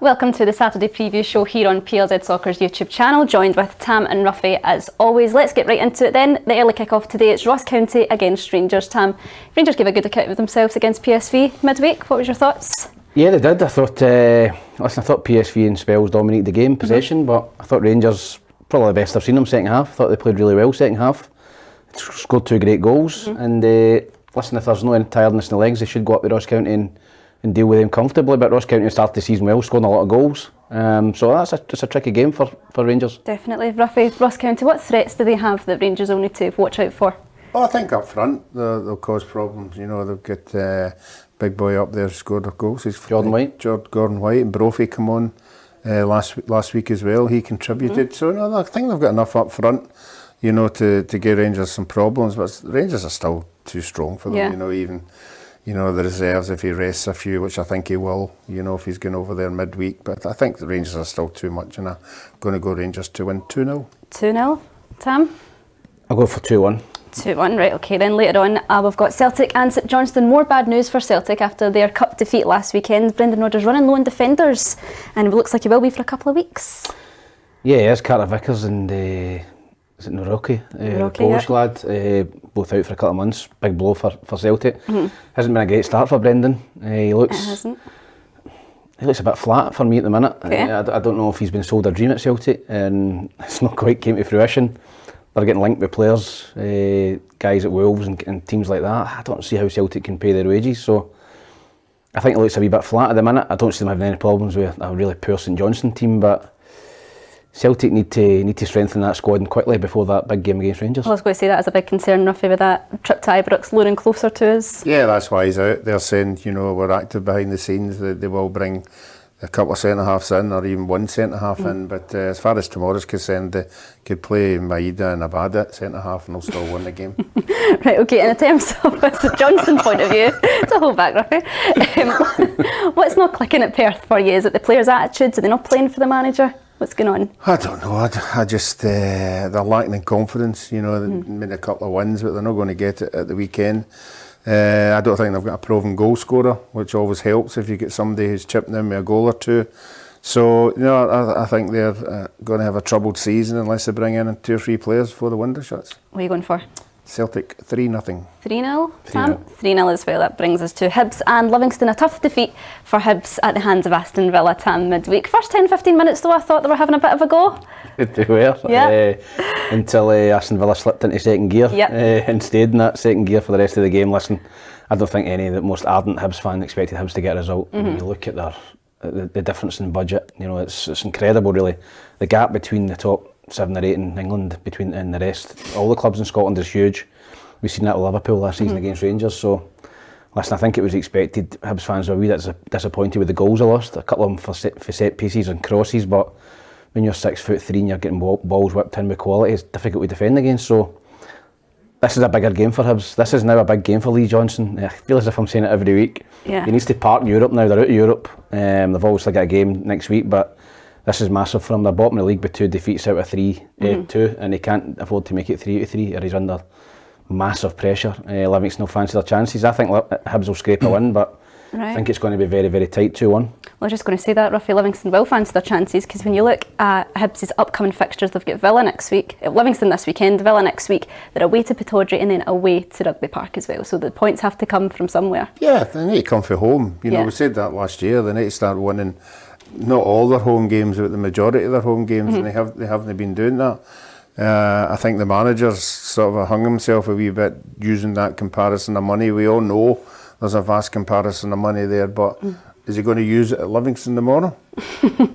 Welcome to the Saturday preview show here on PLZ Soccer's YouTube channel, joined with Tam and Ruffy as always. Let's get right into it then. The early kick-off today, it's Ross County against Rangers. Tam, Rangers gave a good account of themselves against PSV midweek. What was your thoughts? Yeah, they did. I thought PSV in spells dominated the game, possession, but I thought Rangers, probably the best I've seen them second half. I thought they played really well second half. Scored 2 great goals, and listen, if there's no tiredness in the legs, they should go up with Ross County and deal with them comfortably. But Ross County started the season well, scoring a lot of goals. So that's a tricky game for Rangers. Definitely. Ruffy, Ross County, what threats do they have that Rangers will need to watch out for? Well, I think up front they'll cause problems. You know, they'll get big boy up there scored a goals. Gordon White and Brophy come on last week as well. He contributed. So no, I think they've got enough up front, you know, to give Rangers some problems. But Rangers are still too strong for them. Yeah. You know, even the reserves, if he rests a few, which I think he will, you know, if he's going over there midweek. But I think the Rangers are still too much, and I'm going to go Rangers to win 2-0. 2-0. Tam? I'll go for 2-1. 2-1, right, okay. Then later on, we've got Celtic and St Johnstone. More bad news for Celtic after their cup defeat last weekend. Brendan Rodgers running low on defenders, and it looks like he will be for a couple of weeks. Yeah, it's Carter Vickers and is it Naroki, the Polish lad, both out for a couple of months. Big blow for Celtic. Hasn't been a great start for Brendan. He looks a bit flat for me at the minute. Okay. I don't know if he's been sold a dream at Celtic, and it's not quite came to fruition. They're getting linked with players, guys at Wolves and teams like that. I don't see how Celtic can pay their wages, so I think it looks a wee bit flat at the minute. I don't see them having any problems with a really poor St Johnstone team, but Celtic need to strengthen that squad and quickly before that big game against Rangers. I was going to say that is a big concern, Ruffy, with that trip to Ibrox luring closer to us. Yeah, that's why he's out. They're saying, you know, we're active behind the scenes. They will bring a couple of centre-halves in, or even one centre-half in. But as far as tomorrow's concerned, they could play Maeda and Abada at centre-half and they'll still win the game. Right, okay, and in terms of a St Johnstone point of view, to hold back, Ruffy, what's not clicking at Perth for you? Is it the players' attitudes? Are they not playing for the manager? What's going on? I don't know. I just they're lacking in confidence. You know, they made a couple of wins, but they're not going to get it at the weekend. I don't think they've got a proven goal scorer, which always helps if you get somebody who's chipping in with a goal or two. So, you know, I think they're going to have a troubled season unless they bring in 2 or 3 players before the window shuts. What are you going for? Celtic 3-0. 3-0, Sam? 3-0 as well. That brings us to Hibs and Livingston. A tough defeat for Hibs at the hands of Aston Villa, Tam, midweek. First 10-15 minutes though, I thought they were having a bit of a go. They were, yeah. Until Aston Villa slipped into second gear and stayed in that second gear for the rest of the game. Listen, I don't think any of the most ardent Hibs fan expected Hibs to get a result. When you look at the difference in budget, you know, it's incredible really. The gap between the top 7 or 8 in England and the rest, all the clubs in Scotland is huge. We've seen that with Liverpool last season against Rangers. So, listen, I think it was expected. Hibs fans were a wee bit disappointed with the goals they lost. A couple of them for set pieces and crosses, but when you're 6'3" and you're getting balls whipped in with quality, it's difficult to defend against. So, this is a bigger game for Hibs. This is now a big game for Lee Johnson. I feel as if I'm saying it every week. Yeah. He needs to park Europe now. They're out of Europe. They've obviously got a game next week, but this is massive for him. They're bottom of the league with 2 defeats out of 2, and he can't afford to make it 3 out of 3, or he's under massive pressure. Livingston will fancy their chances. I think Hibs will scrape a win, but I think it's going to be very, very tight, 2-1. Well, I was just going to say that, Ruffy, Livingston will fancy their chances, because when you look at Hibs' upcoming fixtures, they've got Villa next week, Livingston this weekend, Villa next week, they're away to Pittodrie and then away to Rugby Park as well. So the points have to come from somewhere. Yeah, they need to come from home. You know, we said that last year. They need to start winning not all their home games, but the majority of their home games, and they haven't been doing that. I think the manager's sort of hung himself a wee bit using that comparison of money. We all know there's a vast comparison of money there, but is he going to use it at Livingston tomorrow?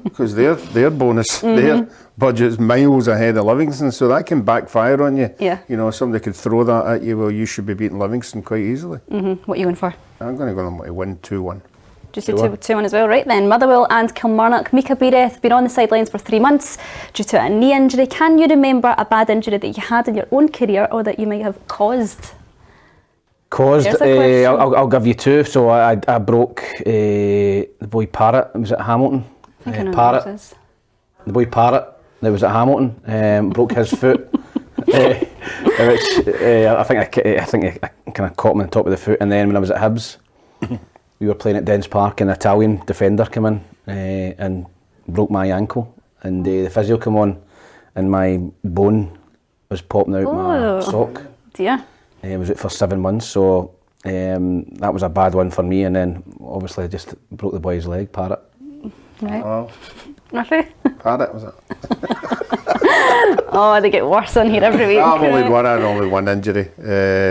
Because their bonus, their budget's miles ahead of Livingston, so that can backfire on you. Yeah. You know, somebody could throw that at you. Well, you should be beating Livingston quite easily. What are you going for? I'm going to go to win 2-1. Just 2-1 as well, right then. Motherwell and Kilmarnock. Mika Beireth been on the sidelines for 3 months due to a knee injury. Can you remember a bad injury that you had in your own career or that you might have caused? I'll give you 2. So I broke the boy Parrott. It was at Hamilton. I think I know Parrott. who this is. The boy Parrott that was at Hamilton broke his foot. I think I kind of caught him on the top of the foot, and then when I was at Hibs, we were playing at Dens Park, and an Italian defender came in and broke my ankle, and the physio came on and my bone was popping out my sock. Dear. I was out for 7 months, so that was a bad one for me, and then obviously I just broke the boy's leg, Parrot. Right. Oh, Ruffy? Parrot, was it? Oh, they get worse on here every week. I had only one injury,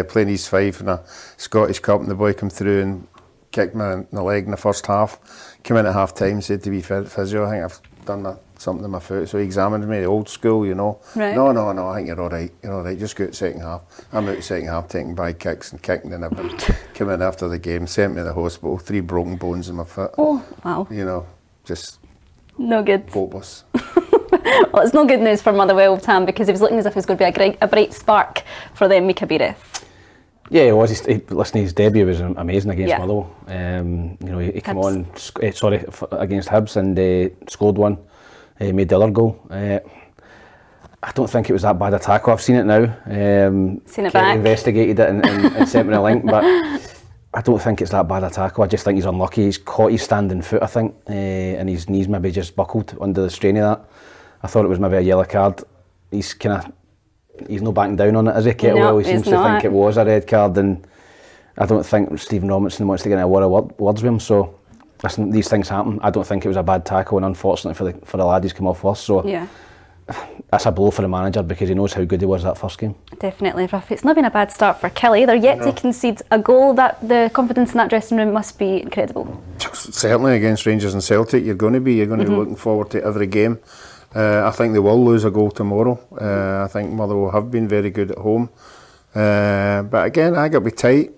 playing East Fife in a Scottish Cup, and the boy came through and kicked me in the leg in the first half. Came in at half time, said to be physio, I think I've done something to my foot, so he examined me, the old school, you know. Right. No, I think you're all right, just go out second half. I'm out second half taking by kicks and kicking and everything. Came in after the game, sent me to the hospital, 3 broken bones in my foot. Oh, wow. You know, just no good. hopeless. Well, it's no good news for Motherwell, Tam, because it was looking as if it was going to be a bright spark for them, Mikabirith. Yeah, it was. Listen, his debut was amazing against Motherwell. You know, he came on, against Hibs and scored one. He made the other goal. I don't think it was that bad a tackle. I've seen it now. Seen it back. Investigated it and sent me a link, but I don't think it's that bad a tackle. I just think he's unlucky. He's caught his standing foot, I think, and his knees maybe just buckled under the strain of that. I thought it was maybe a yellow card. He's not backing down on it, is he, Kettlewell? No, he seems to think it was a red card, and I don't think Stephen Robinson wants to get in a lot of words with him. So, listen, these things happen. I don't think it was a bad tackle, and unfortunately for the lad, he's come off first. So, yeah, that's a blow for the manager because he knows how good he was that first game. Definitely, Ruff. It's not been a bad start for Kelly. They're yet to concede a goal. That the confidence in that dressing room must be incredible. Certainly against Rangers and Celtic, you're going to be looking forward to every game. I think they will lose a goal tomorrow. I think Motherwell have been very good at home. But again, I got to be tight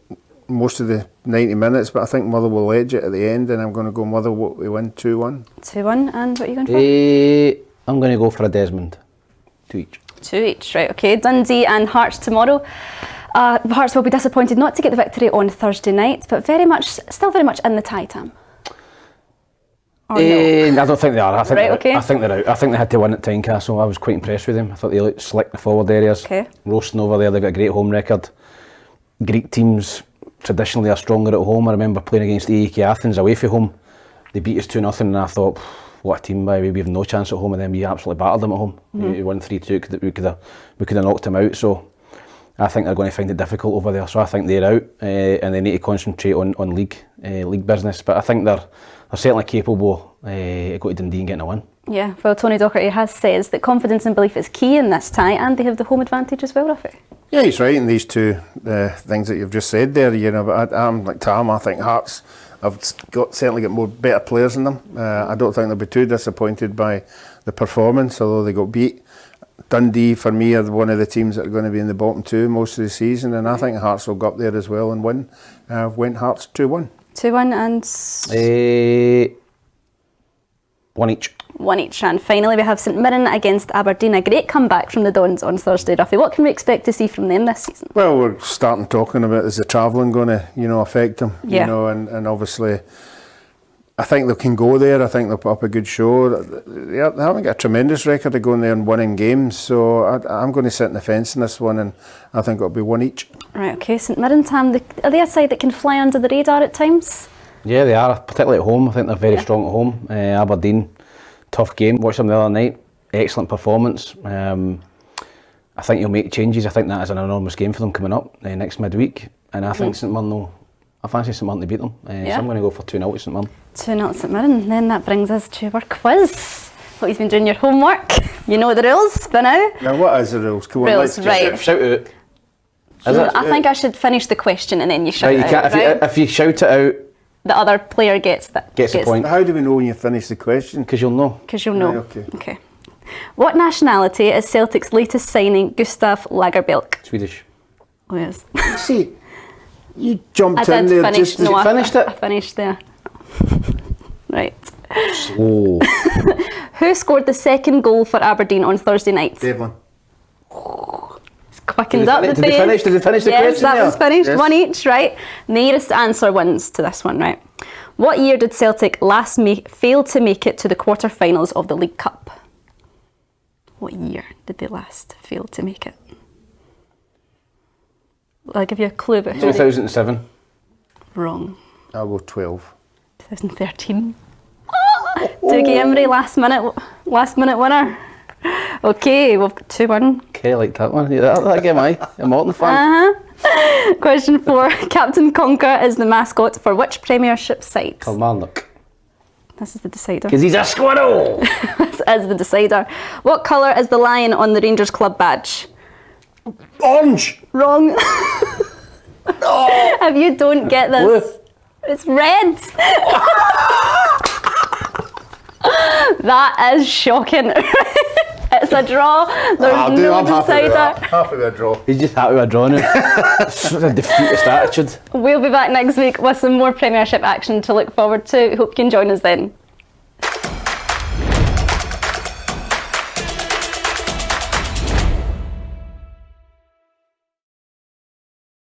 most of the 90 minutes, but I think Motherwell will edge it at the end, and I'm going to go Motherwell to win 2-1. 2-1, and what are you going for? I'm going to go for a Desmond. 2 each. 2 each, right, okay. Dundee and Hearts tomorrow. Hearts will be disappointed not to get the victory on Thursday night, but still very much in the tie, Tam. No? I don't think they are. I think they're out. I think they had to win at Tynecastle. I was quite impressed with them. I thought they looked slick in the forward areas. Roasting over there, they've got a great home record. Greek teams traditionally are stronger at home. I remember playing against AEK Athens away from home. They beat us 2-0 and I thought, what a team, by the way, we have no chance at home, and then we absolutely battered them at home. We won 3-2, we could have knocked them out. So I think they're going to find it difficult over there. So I think they're out, and they need to concentrate on league business. But I think they're certainly capable of going to Dundee and getting a win. Yeah, well, Tony Docherty has says that confidence and belief is key in this tie, and they have the home advantage as well, Ruffy. Yeah, he's right in these two things that you've just said there. You know, but I'm like Tam. I think Hearts have certainly got better players in them. I don't think they'll be too disappointed by the performance, although they got beat. Dundee, for me, are one of the teams that are going to be in the bottom two most of the season, and I think Hearts will go up there as well and win. I've went Hearts 2-1. 2-1 and 1 each. 1 each. And finally we have St Mirren against Aberdeen. A great comeback from the Dons on Thursday, Ruffy. What can we expect to see from them this season? Well, we're starting talking about is the travelling going to, affect them? Yeah. And obviously I think they can go there. I think they'll put up a good show. They haven't got a tremendous record of going there and winning games, so I'm going to sit on the fence in this one, and I think it'll be 1 each. Right, okay. St Mirren, Tam, are they a side that can fly under the radar at times? Yeah, they are, particularly at home. I think they're very strong at home. Aberdeen, tough game. Watched them the other night. Excellent performance. I think he'll make changes. I think that is an enormous game for them coming up next midweek, and I think St Mirren I fancy St Mirren to beat them, so I'm going to go for 2-0 to St Mirren. 2-0 St Mirren. Then that brings us to our quiz. Hope you've been doing your homework. You know the rules by now. Now, what is the rules? Come on, rules, right. Shout it out. I think I should finish the question and then you shout it out. If you shout it out, the other player gets the point. How do we know when you finish the question? Because you'll know. Right, okay. What nationality is Celtic's latest signing, Gustav Lagerbielke? Swedish. Oh, yes. See, you jumped in there. Finished it? I finished there. Right. Oh. Who scored the second goal for Aberdeen on Thursday night? Devlin. It's quickened up the pace. Did they finish the question? Yes, that was finished. Yes. 1 each, right? Nearest answer wins to this one, right? What year did Celtic last fail to make it to the quarter-finals of the League Cup? What year did they last fail to make it? I'll give you a clue about 2007. Wrong. I'll go 12. 2013. Dougie Emery, last minute winner. Okay, we've got 2-1. Okay, I like that one. Yeah, that game, I'm a Morton fan. Question 4. Captain Conker is the mascot for which Premiership side? Kilmarnock. This is the decider. Because he's a squirrel! This is the decider. What colour is the lion on the Rangers club badge? Orange! Wrong. No! If you don't get this, Blue. it's red. That is shocking. It's a draw. There's no decider. Happy with a draw. He's just happy with a draw now. Such a defeatist attitude. We'll be back next week with some more Premiership action to look forward to. Hope you can join us then.